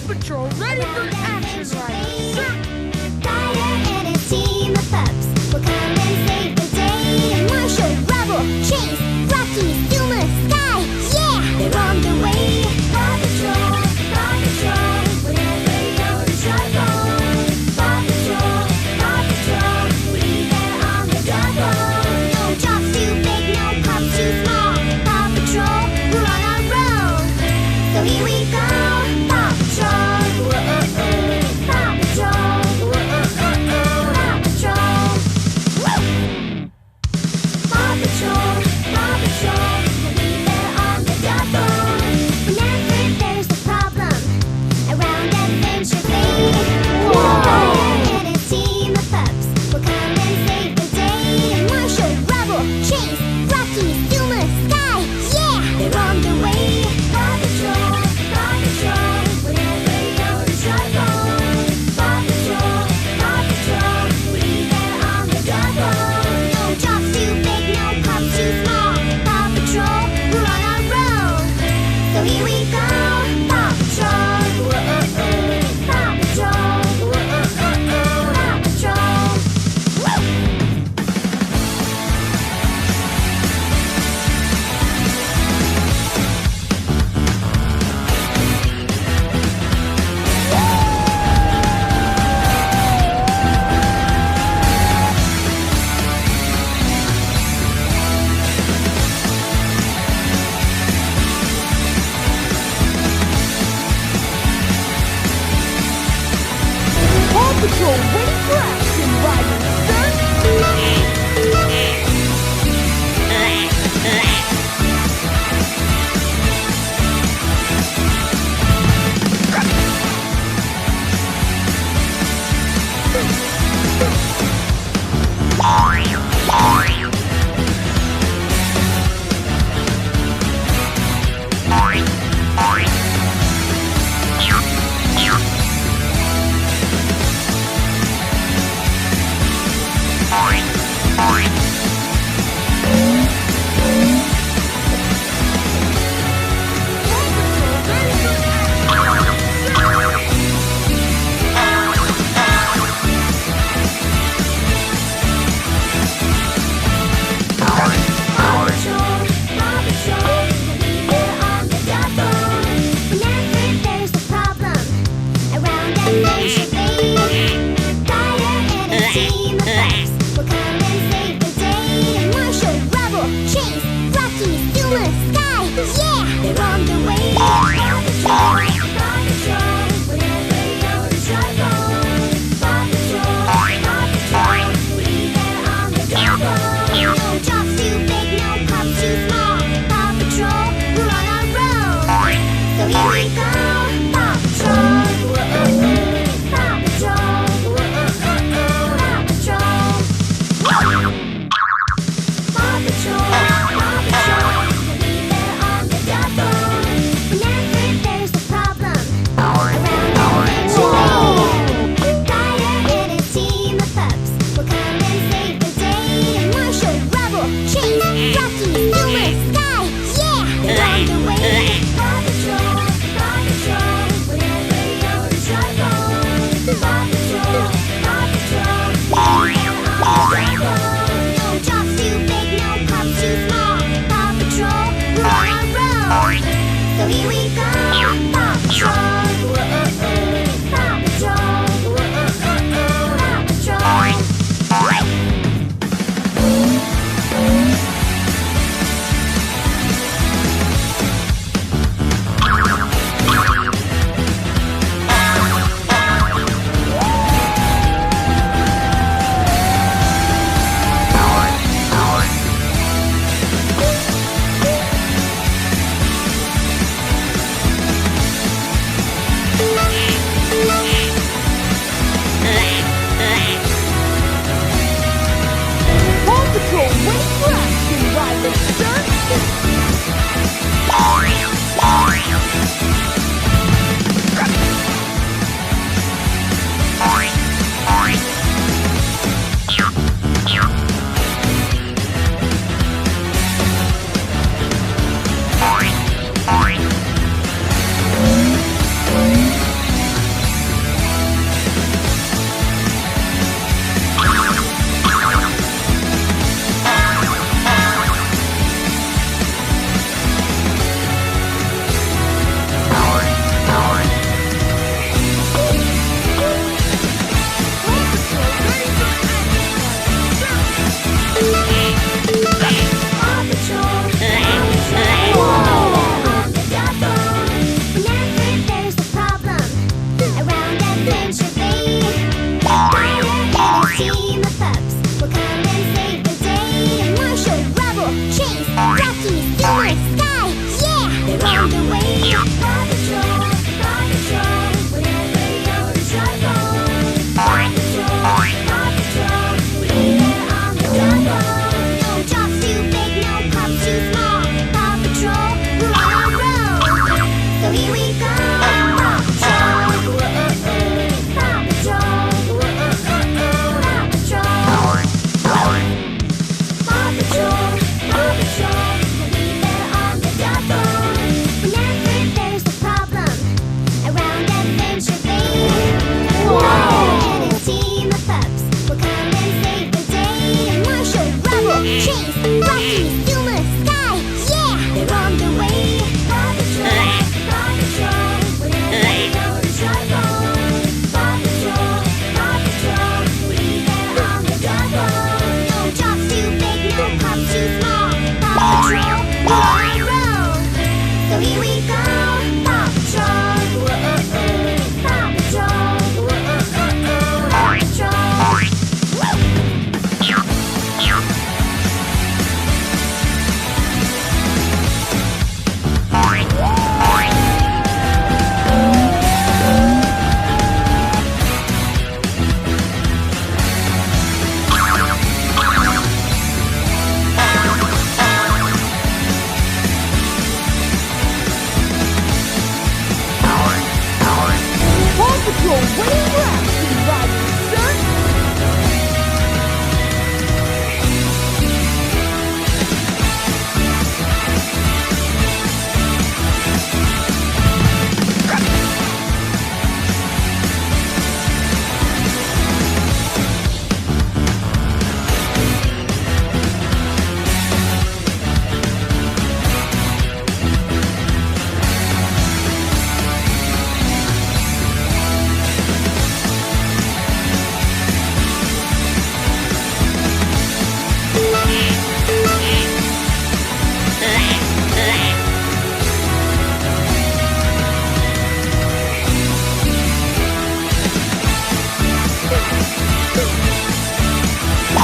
Patrol, ready for action, right? Fire and a team of pups will come and save the day. Marshall, Rubble, Chase, Rocky, Zuma, Sky, yeah! They're on the way. Paw Patrol, whenever you're in trouble. Paw Patrol, we'll be there on the double. No jobs too big, no pups too small. Paw Patrol, we're on our roll. So here we go, Paw Patrol. Paw Patrol, Paw Patrol, woo! Paw Patrol, we'll be there on the double. Whenever there's a problem around Adventure Bay, Fire and a team of pups will come and save the day. Marshall, Rubble, Chase, Rocky, Zuma, Sky, yeah! They're on the way. Paw Patrol, whenever you're in trouble. Paw Patrol, we'll be there on the double. No jobs too big, no pups too small. Paw Patrol, we're on our roll. So here we go, Paw Patrol. Paw Patrol, Paw Patrol, woo! Paw Patrol, ready for action, right,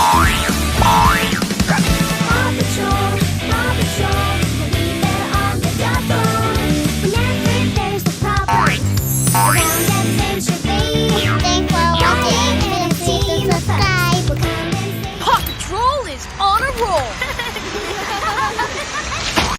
Paw